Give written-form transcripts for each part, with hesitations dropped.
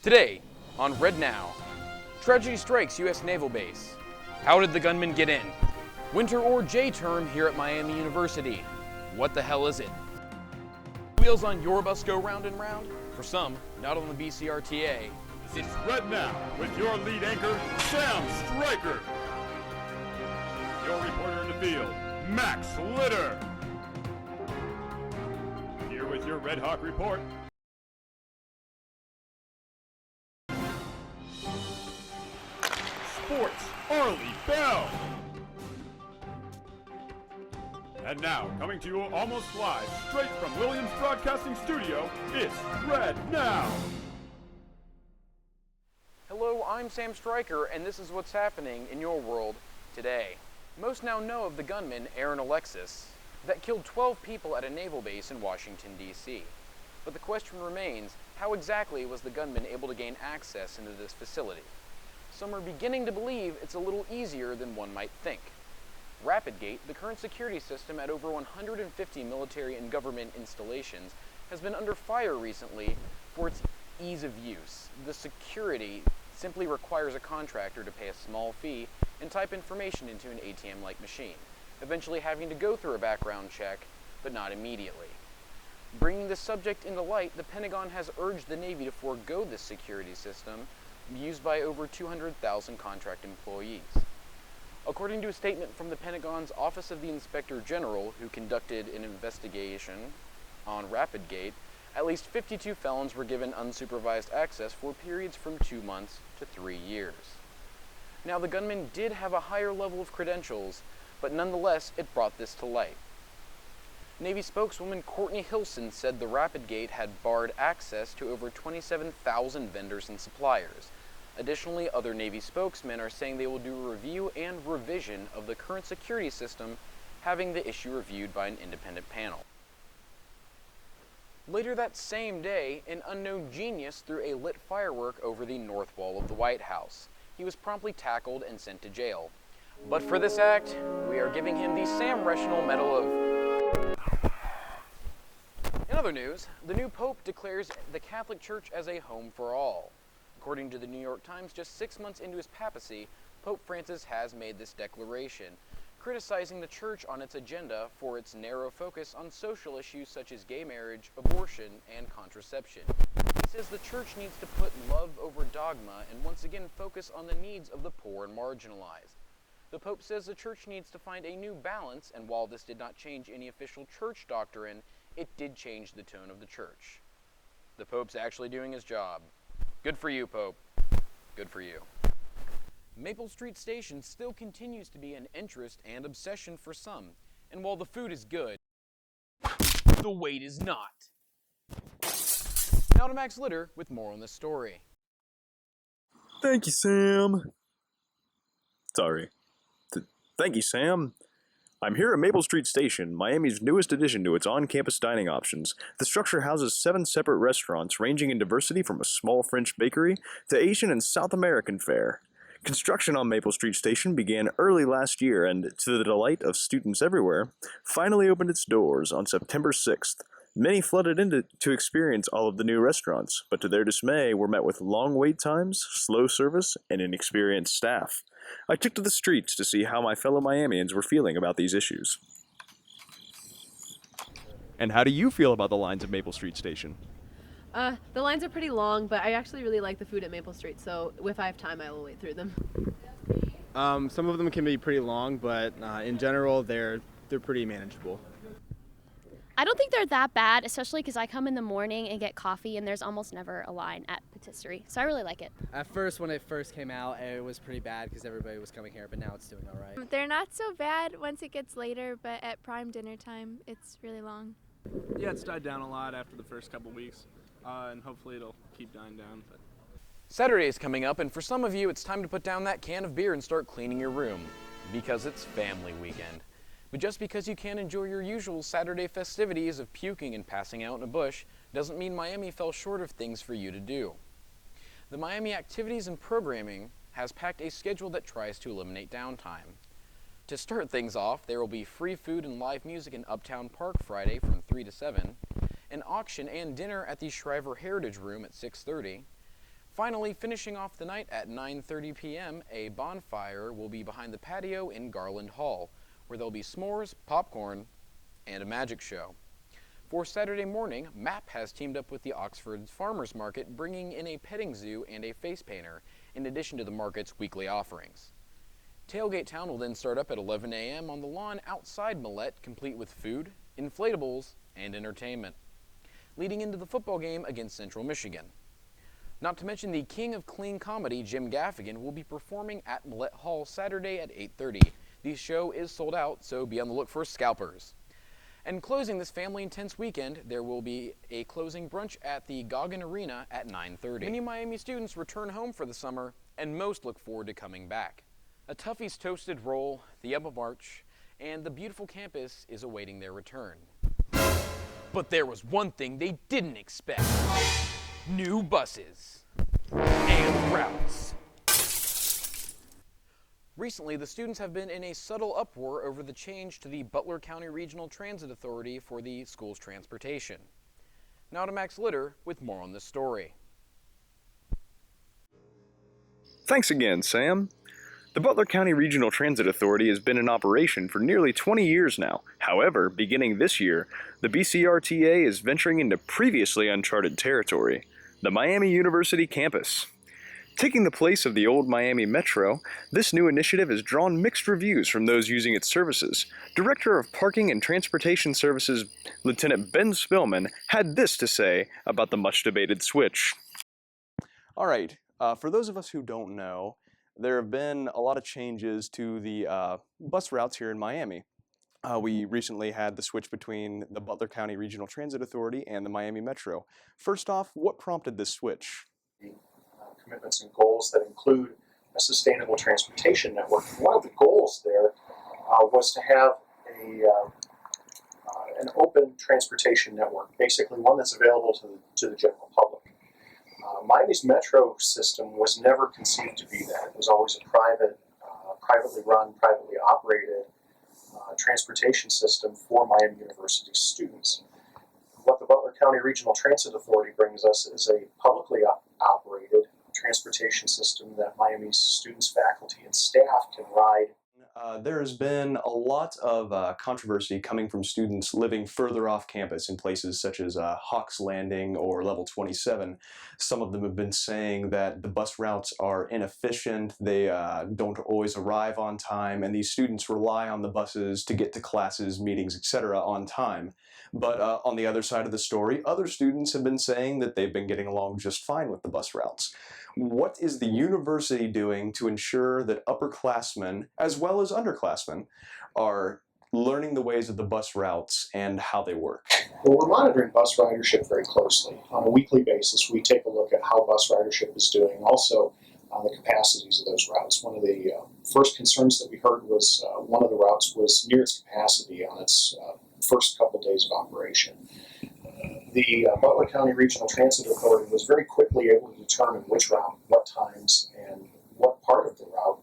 Today on RedNow, tragedy strikes U.S. Naval Base. How did the gunman get in? Winter or J term here at Miami University. What the hell is it? Wheels on your bus go round and round? For some, not on the BCRTA. It's RedNow with your lead anchor, Sam Stryker. Your reporter in the field, Max Litter. Here with your RedHawk Report, Sports, Arlie Bell. And now, coming to you almost live, straight from Williams Broadcasting Studio, it's RedNow. Hello, I'm Sam Stryker, and this is what's happening in your world today. Most now know of the gunman, Aaron Alexis, that killed 12 people at a naval base in Washington, D.C. But the question remains, how exactly was the gunman able to gain access into this facility? Some are beginning to believe it's a little easier than one might think. RapidGate, the current security system at over 150 military and government installations, has been under fire recently for its ease of use. The security simply requires a contractor to pay a small fee and type information into an ATM-like machine, eventually having to go through a background check, but not immediately. Bringing this subject into light, the Pentagon has urged the Navy to forego this security system used by over 200,000 contract employees. According to a statement from the Pentagon's Office of the Inspector General, who conducted an investigation on RapidGate, at least 52 felons were given unsupervised access for periods from 2 months to 3 years. Now, the gunman did have a higher level of credentials, but nonetheless, it brought this to light. Navy spokeswoman Courtney Hilson said the RapidGate had barred access to over 27,000 vendors and suppliers. Additionally, other Navy spokesmen are saying they will do a review and revision of the current security system, having the issue reviewed by an independent panel. Later that same day, an unknown genius threw a lit firework over the north wall of the White House. He was promptly tackled and sent to jail. But for this act, we are giving him the Sam Reschnell Medal of... In other news, the new Pope declares the Catholic Church as a home for all. According to the New York Times, just 6 months into his papacy, Pope Francis has made this declaration, criticizing the Church on its agenda for its narrow focus on social issues such as gay marriage, abortion, and contraception. He says the Church needs to put love over dogma and once again focus on the needs of the poor and marginalized. The Pope says the Church needs to find a new balance, and while this did not change any official Church doctrine, it did change the tone of the Church. The Pope's actually doing his job. Good for you, Pope. Good for you. Maple Street Station still continues to be an interest and obsession for some, and while the food is good, the wait is not. Now to Max Litter with more on this story. Thank you, Sam. Thank you, Sam. I'm here at Maple Street Station, Miami's newest addition to its on-campus dining options. The structure houses 7 separate restaurants ranging in diversity from a small French bakery to Asian and South American fare. Construction on Maple Street Station began early last year and, to the delight of students everywhere, finally opened its doors on September 6th. Many flooded in to experience all of the new restaurants, but to their dismay were met with long wait times, slow service, and inexperienced staff. I took to the streets to see how my fellow Miamians were feeling about these issues. And how do you feel about the lines at Maple Street Station? The lines are pretty long, but I actually really like the food at Maple Street, so if I have time, I will wait through them. Some of them can be pretty long, but in general, they're pretty manageable. I don't think they're that bad, especially because I come in the morning and get coffee, and there's almost never a line at Patisserie, so I really like it. At first, when it first came out, it was pretty bad because everybody was coming here, but now it's doing all right. They're not so bad once it gets later, but at prime dinner time, it's really long. Yeah, it's died down a lot after the first couple weeks, and hopefully it'll keep dying down. But Saturday is coming up, and for some of you, it's time to put down that can of beer and start cleaning your room, because it's family weekend. But just because you can't enjoy your usual Saturday festivities of puking and passing out in a bush doesn't mean Miami fell short of things for you to do. The Miami Activities and Programming has packed a schedule that tries to eliminate downtime. To start things off, there will be free food and live music in Uptown Park Friday from 3 to 7, an auction and dinner at the Shriver Heritage Room at 6:30, Finally, finishing off the night at 9:30 p.m., a bonfire will be behind the patio in Garland Hall, where there'll be s'mores, popcorn, and a magic show. For Saturday morning, MAP has teamed up with the Oxford Farmers Market, bringing in a petting zoo and a face painter, in addition to the market's weekly offerings. Tailgate Town will then start up at 11 a.m. on the lawn outside Millette, complete with food, inflatables, and entertainment, leading into the football game against Central Michigan. Not to mention the king of clean comedy, Jim Gaffigan, will be performing at Millette Hall Saturday at 8:30. The show is sold out, so be on the look for scalpers. And closing this family-intense weekend, there will be a closing brunch at the Goggin Arena at 9:30. Many Miami students return home for the summer, and most look forward to coming back. A Tuffy's Toasted Roll, the Emma March, and the beautiful campus is awaiting their return. But there was one thing they didn't expect. New buses and routes. Recently, the students have been in a subtle uproar over the change to the Butler County Regional Transit Authority for the school's transportation. Now to Max Litter with more on this story. Thanks again, Sam. The Butler County Regional Transit Authority has been in operation for nearly 20 years now. However, beginning this year, the BCRTA is venturing into previously uncharted territory, the Miami University campus. Taking the place of the old Miami Metro, this new initiative has drawn mixed reviews from those using its services. Director of Parking and Transportation Services, Lieutenant Ben Spillman, had this to say about the much-debated switch. All right, for those of us who don't know, there have been a lot of changes to the bus routes here in Miami. We recently had the switch between the Butler County Regional Transit Authority and the Miami Metro. First off, what prompted this switch? Commitments and goals that include a sustainable transportation network. One of the goals there was to have an open transportation network, basically one that's available to the general public. Miami's metro system was never conceived to be that. It was always a privately run, privately operated transportation system for Miami University students. What the Butler County Regional Transit Authority brings us is a publicly operated transportation system that Miami's students, faculty, and staff can ride. There has been a lot of controversy coming from students living further off campus in places such as Hawks Landing or Level 27. Some of them have been saying that the bus routes are inefficient, they don't always arrive on time, and these students rely on the buses to get to classes, meetings, etc. on time. But on the other side of the story, other students have been saying that they've been getting along just fine with the bus routes. What is the university doing to ensure that upperclassmen, as well as underclassmen, are learning the ways of the bus routes and how they work? Well, we're monitoring bus ridership very closely. On a weekly basis, we take a look at how bus ridership is doing, also on the capacities of those routes. One of the first concerns that we heard was one of the routes was near its capacity on its first couple days of operation. The Butler County Regional Transit Authority was very quickly able to determine which route, what times, and what part of the route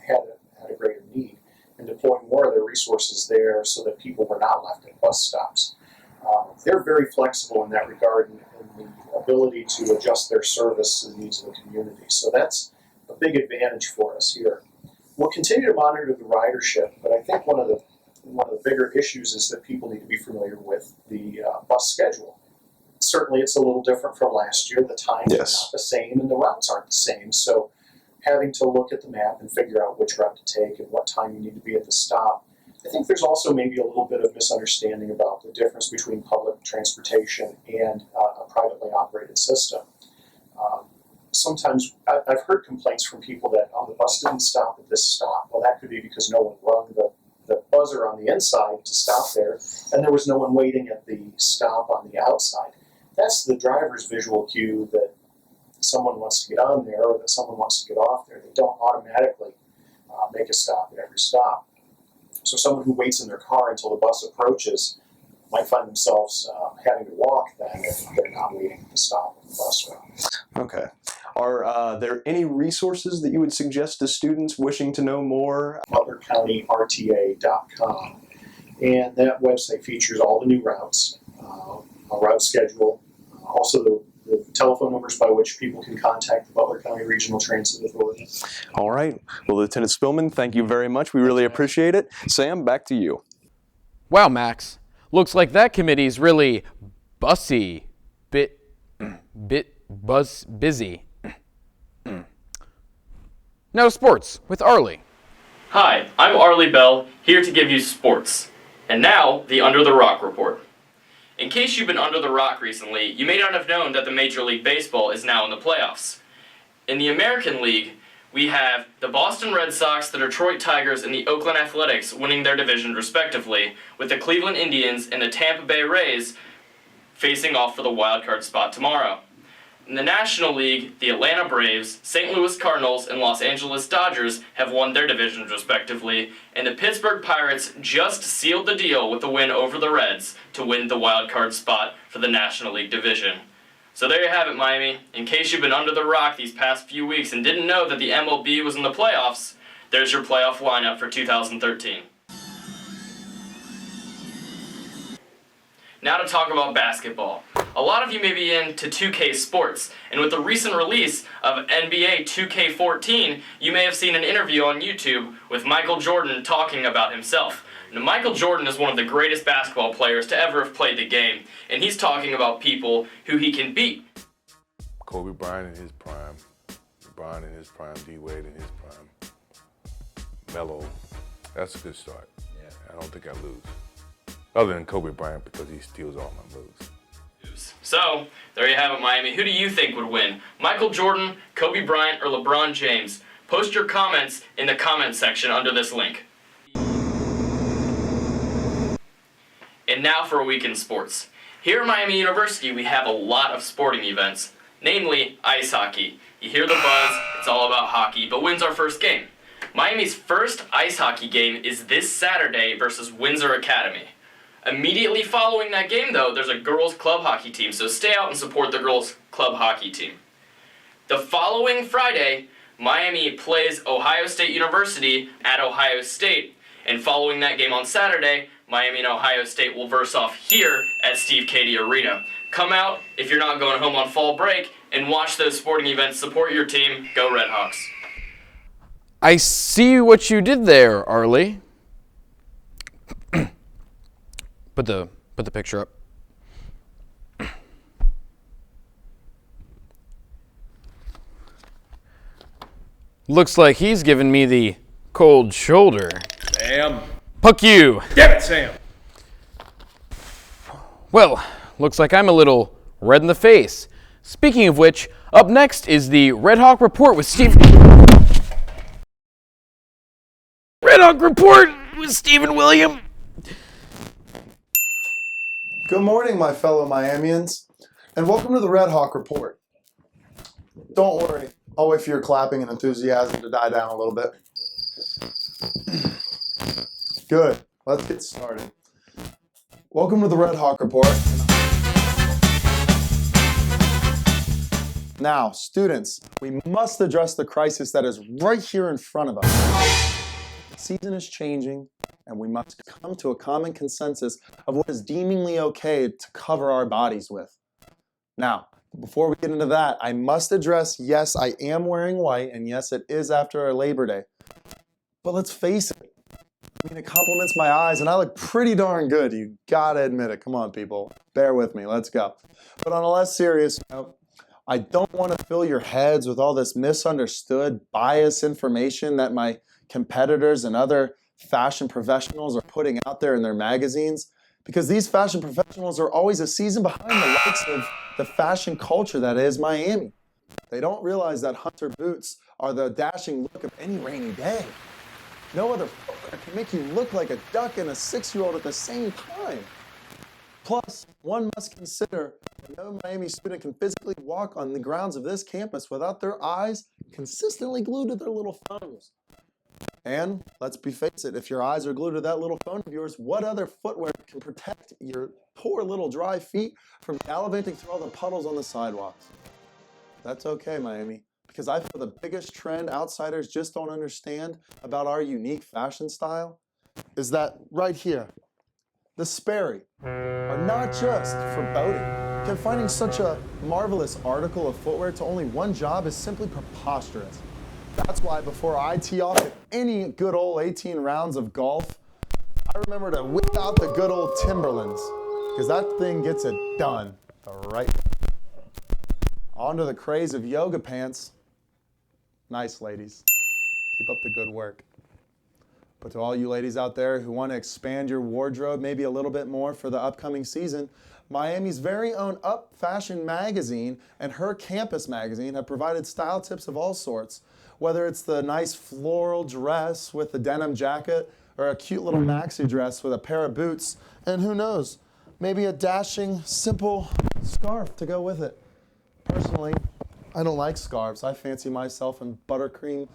had a greater need, and deploy more of their resources there so that people were not left at bus stops. They're very flexible in that regard in the ability to adjust their service to the needs of the community. So that's a big advantage for us here. We'll continue to monitor the ridership, but I think one of the bigger issues is that people need to be familiar with the bus schedule. Certainly it's a little different from last year. The times are not the same and the routes aren't the same. So having to look at the map and figure out which route to take and what time you need to be at the stop. I think there's also maybe a little bit of misunderstanding about the difference between public transportation and a privately operated system. Sometimes I've heard complaints from people that, oh, the bus didn't stop at this stop. Well, that could be because no one rung the buzzer on the inside to stop there, and there was no one waiting at the stop on the outside. That's the driver's visual cue that someone wants to get on there or that someone wants to get off there. They don't automatically make a stop at every stop. So someone who waits in their car until the bus approaches might find themselves having to walk then if they're not waiting at the stop of the bus route. Okay. Are there any resources that you would suggest to students wishing to know more? ButlerCountyRTA.com, and that website features all the new routes, a route schedule, also the telephone numbers by which people can contact the Butler County Regional Transit Authority. All right. Well, Lieutenant Spillman, thank you very much. We really appreciate it. Sam, back to you. Wow, Max. Looks like that committee's really busy. Busy. Now to sports with Arlie. Hi, I'm Arlie Bell, here to give you sports. And now, the Under the Rock Report. In case you've been under the rock recently, you may not have known that the Major League Baseball is now in the playoffs. In the American League, we have the Boston Red Sox, the Detroit Tigers, and the Oakland Athletics winning their divisions respectively, with the Cleveland Indians and the Tampa Bay Rays facing off for the wild card spot tomorrow. In the National League, the Atlanta Braves, St. Louis Cardinals, and Los Angeles Dodgers have won their divisions respectively, and the Pittsburgh Pirates just sealed the deal with the win over the Reds to win the wild card spot for the National League division. So there you have it, Miami. In case you've been under the rock these past few weeks and didn't know that the MLB was in the playoffs, there's your playoff lineup for 2013. Now to talk about basketball. A lot of you may be into 2K sports, and with the recent release of NBA 2K14, you may have seen an interview on YouTube with Michael Jordan talking about himself. Now, Michael Jordan is one of the greatest basketball players to ever have played the game, and he's talking about people who he can beat. Kobe Bryant in his prime, LeBron in his prime, D-Wade in his prime, Melo. That's a good start. Yeah. I don't think I lose. Other than Kobe Bryant, because he steals all my moves. So, there you have it, Miami. Who do you think would win? Michael Jordan, Kobe Bryant, or LeBron James? Post your comments in the comment section under this link. And now for a week in sports. Here at Miami University, we have a lot of sporting events, namely ice hockey. You hear the buzz, it's all about hockey, but when's our first game? Miami's first ice hockey game is this Saturday versus Windsor Academy. Immediately following that game, though, there's a girls' club hockey team, so stay out and support the girls' club hockey team. The following Friday, Miami plays Ohio State University at Ohio State, and following that game on Saturday, Miami and Ohio State will verse off here at Steve Cady Arena. Come out, if you're not going home on fall break, and watch those sporting events, support your team, go RedHawks. I see what you did there, Arlie. Put the picture up. Looks like he's giving me the cold shoulder. Sam. Puck you. Damn it, Sam. Well, looks like I'm a little red in the face. Speaking of which, up next is the RedHawk Report with RedHawk Report with Stephen William. Good morning, my fellow Miamians, and welcome to the RedHawk Report. Don't worry, I'll wait for your clapping and enthusiasm to die down a little bit. Good, let's get started. Welcome to the RedHawk Report. Now, students, we must address the crisis that is right here in front of us. The season is changing, and we must come to a common consensus of what is deemingly okay to cover our bodies with. Now, before we get into that, I must address, yes, I am wearing white, and yes, it is after our Labor Day. But let's face it, I mean, it compliments my eyes, and I look pretty darn good. You gotta admit it. Come on, people. Bear with me. Let's go. But on a less serious note, I don't want to fill your heads with all this misunderstood, biased information that my competitors and other fashion professionals are putting out there in their magazines, because these fashion professionals are always a season behind the likes of the fashion culture that is Miami. They don't realize that hunter boots are the dashing look of any rainy day. No other footwear can make you look like a duck and a 6-year-old at the same time. Plus, one must consider that no Miami student can physically walk on the grounds of this campus without their eyes consistently glued to their little phones. And let's face it, if your eyes are glued to that little phone of yours, what other footwear can protect your poor little dry feet from gallivanting through all the puddles on the sidewalks? That's okay, Miami, because I feel the biggest trend outsiders just don't understand about our unique fashion style is that right here, the Sperry are not just for boating. Confining such a marvelous article of footwear to only one job is simply preposterous. That's why before I tee off at any good old 18 rounds of golf, I remember to whip out the good old Timberlands, because that thing gets it done the right way. On to the craze of yoga pants. Nice, ladies. Keep up the good work. But to all you ladies out there who want to expand your wardrobe maybe a little bit more for the upcoming season, Miami's very own Up Fashion magazine and Her Campus magazine have provided style tips of all sorts. Whether it's the nice floral dress with the denim jacket or a cute little maxi dress with a pair of boots, and who knows, maybe a dashing, simple scarf to go with it. Personally, I don't like scarves. I fancy myself in buttercream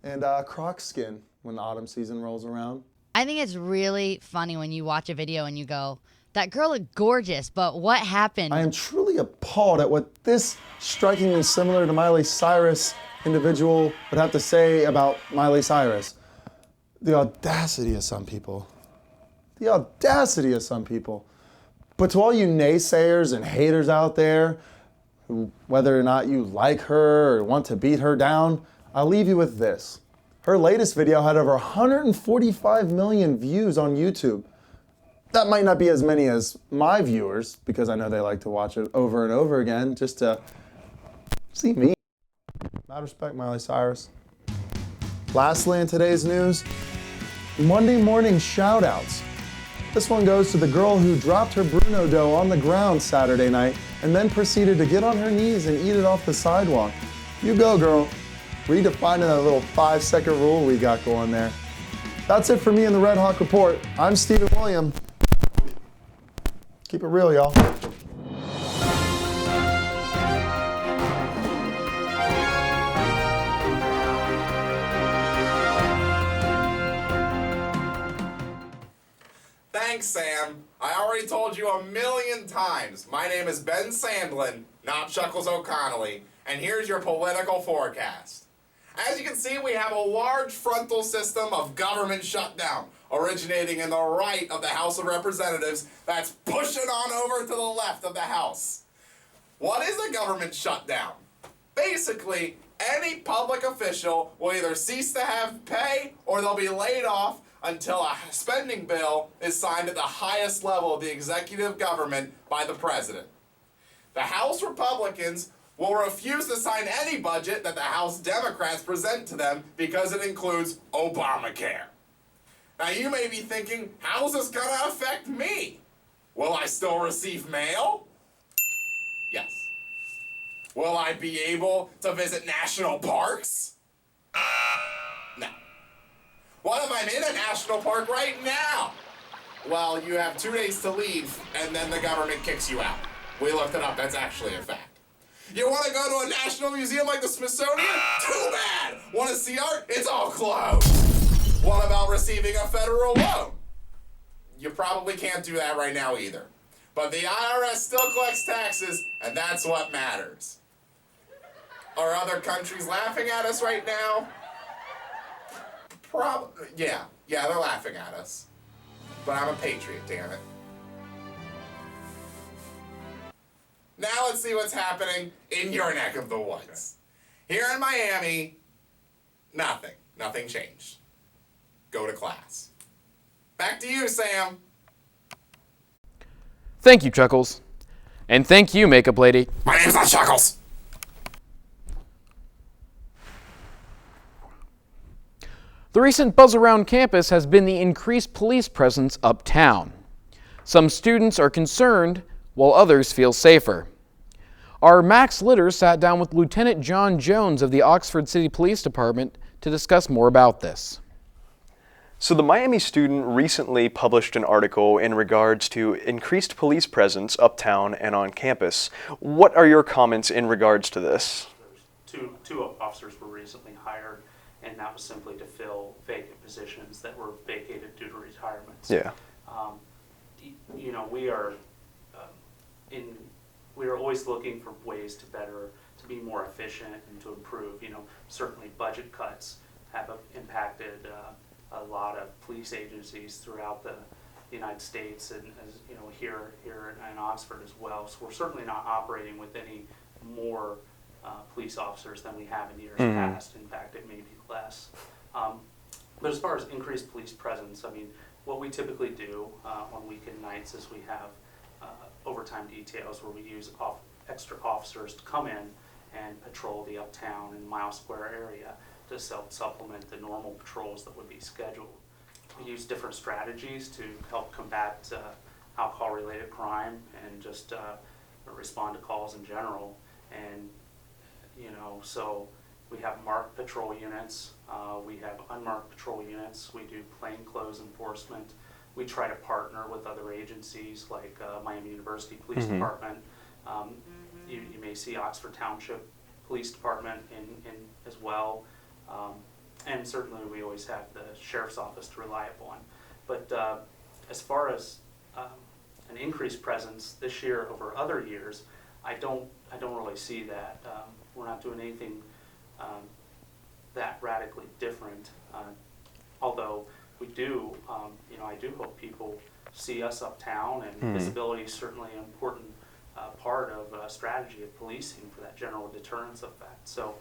and croc skin when the autumn season rolls around. I think it's really funny when you watch a video and you go, that girl looked gorgeous, but what happened? I am truly appalled at what this strikingly similar to Miley Cyrus individual would have to say about Miley Cyrus. The audacity of some people. The audacity of some people. But to all you naysayers and haters out there, who, whether or not you like her or want to beat her down, I'll leave you with this. Her latest video had over 145 million views on YouTube. That might not be as many as my viewers, because I know they like to watch it over and over again just to see me. Mad respect, Miley Cyrus. Lastly, in today's news, Monday morning shout-outs. This one goes to the girl who dropped her Bruno dough on the ground Saturday night and then proceeded to get on her knees and eat it off the sidewalk. You go, girl. Redefining that little 5-second rule we got going there. That's it for me in the RedHawk Report. I'm Stephen William. Keep it real, y'all. Thanks, Sam. I already told you 1,000,000 times. My name is Ben Sandlin, not Chuckles O'Connelly, and here's your political forecast. As you can see, we have a large frontal system of government shutdown originating in the right of the House of Representatives that's pushing on over to the left of the House. What is a government shutdown? Basically, any public official will either cease to have pay or they'll be laid off until a spending bill is signed at the highest level of the executive government by the president. The House Republicans will refuse to sign any budget that the House Democrats present to them because it includes Obamacare. Now you may be thinking, how's this gonna affect me? Will I still receive mail? Yes. Will I be able to visit national parks? No. What if I'm in a national park right now? Well, you have 2 days to leave, and then the government kicks you out. We looked it up, that's actually a fact. You want to go to a national museum like the Smithsonian? Too bad! Want to see art? It's all closed. What about receiving a federal loan? You probably can't do that right now either. But the IRS still collects taxes, and that's what matters. Are other countries laughing at us right now? Yeah, they're laughing at us. But I'm a patriot, damn it. Now let's see what's happening in your neck of the woods. Here in Miami, nothing. Nothing changed. Go to class. Back to you, Sam. Thank you, Chuckles. And thank you, Makeup Lady. My name's not Chuckles. The recent buzz around campus has been the increased police presence uptown. Some students are concerned, while others feel safer. Our Max Litter sat down with Lieutenant John Jones of the Oxford City Police Department to discuss more about this. So the Miami student recently published an article in regards to increased police presence uptown and on campus. What are your comments in regards to this? Two officers were recently hired, and that was simply to fill vacant positions that were vacated due to retirements. Yeah. You know, we are always looking for ways to be more efficient and to improve. You know, certainly budget cuts have impacted a lot of police agencies throughout the the United States, and as you know, here in Oxford as well. So we're certainly not operating with any more police officers than we have in years past. In fact, it may be less. But as far as increased police presence, I mean, what we typically do on weekend nights is we have overtime details where we use extra officers to come in and patrol the uptown and Mile Square area to supplement the normal patrols that would be scheduled. We use different strategies to help combat alcohol-related crime and just respond to calls in general. And you know, so we have marked patrol units, we have unmarked patrol units, we do plainclothes enforcement. We try to partner with other agencies like Miami University Police Department. You may see Oxford Township Police Department in as well. And certainly we always have the Sheriff's Office to rely upon. But as far as an increased presence this year over other years, I don't really see that. We're not doing anything that radically different. Although we do, you know, I do hope people see us uptown, and visibility is certainly an important part of strategy of policing for that general deterrence effect. So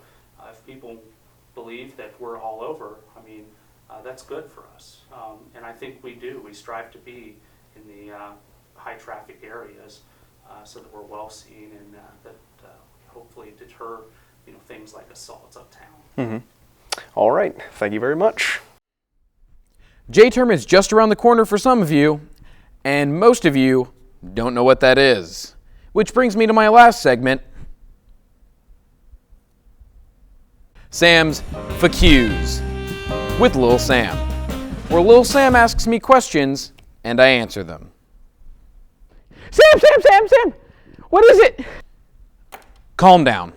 if people believe that we're all over, I mean, that's good for us. And I think we do. We strive to be in the high traffic areas so that we're well seen, and that hopefully deter, you know, things like assaults uptown. All right, thank you very much. J-term is just around the corner for some of you, and most of you don't know what that is. Which brings me to my last segment, Sam's FAQs with Lil Sam, where Lil Sam asks me questions and I answer them. Sam, what is it? Calm down.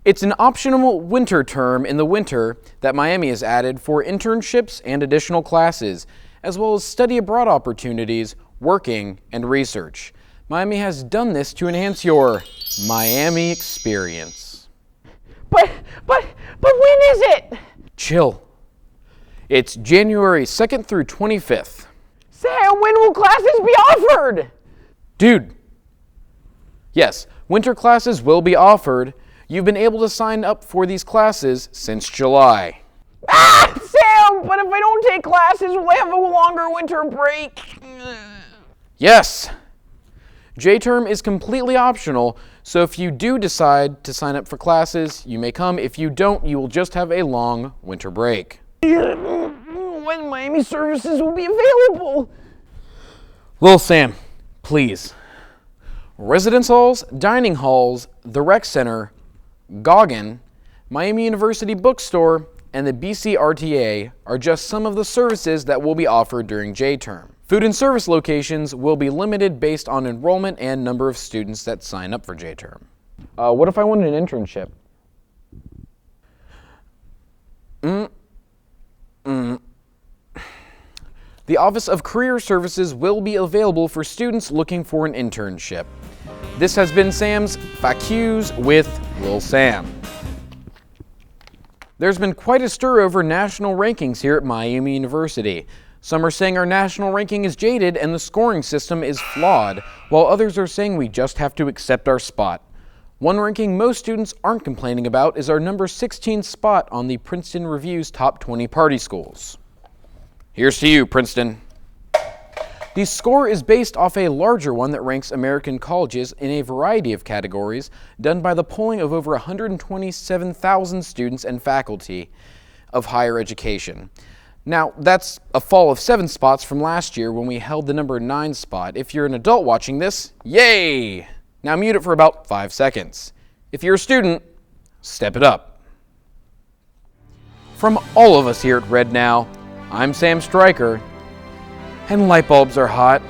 It's an optional winter term in the winter that Miami has added for internships and additional classes, as well as study abroad opportunities, working, and research. Miami has done this to enhance your Miami experience. But when is it? Chill. It's January 2nd through 25th. Sam, when will classes be offered? Dude. Yes, winter classes will be offered. You've been able to sign up for these classes since July. Ah, Sam, but if I don't take classes, will I have a longer winter break? Yes. J-term is completely optional, so if you do decide to sign up for classes, you may come. If you don't, you will just have a long winter break. When Miami services will be available? Lil Sam, please. Residence halls, dining halls, the rec center, Goggin, Miami University Bookstore, and the BCRTA are just some of the services that will be offered during J-term. Food and service locations will be limited based on enrollment and number of students that sign up for J-term. What if I wanted an internship? The Office of Career Services will be available for students looking for an internship. This has been Sam's FAQs with Lil Sam. There's been quite a stir over national rankings here at Miami University. Some are saying our national ranking is jaded and the scoring system is flawed, while others are saying we just have to accept our spot. One ranking most students aren't complaining about is our number 16 spot on the Princeton Review's Top 20 Party Schools. Here's to you, Princeton. The score is based off a larger one that ranks American colleges in a variety of categories, done by the polling of over 127,000 students and faculty of higher education. Now, that's a fall of 7 spots from last year when we held the number 9 spot. If you're an adult watching this, yay! Now mute it for about 5 seconds. If you're a student, step it up. From all of us here at RedNow, I'm Sam Stryker, and light bulbs are hot.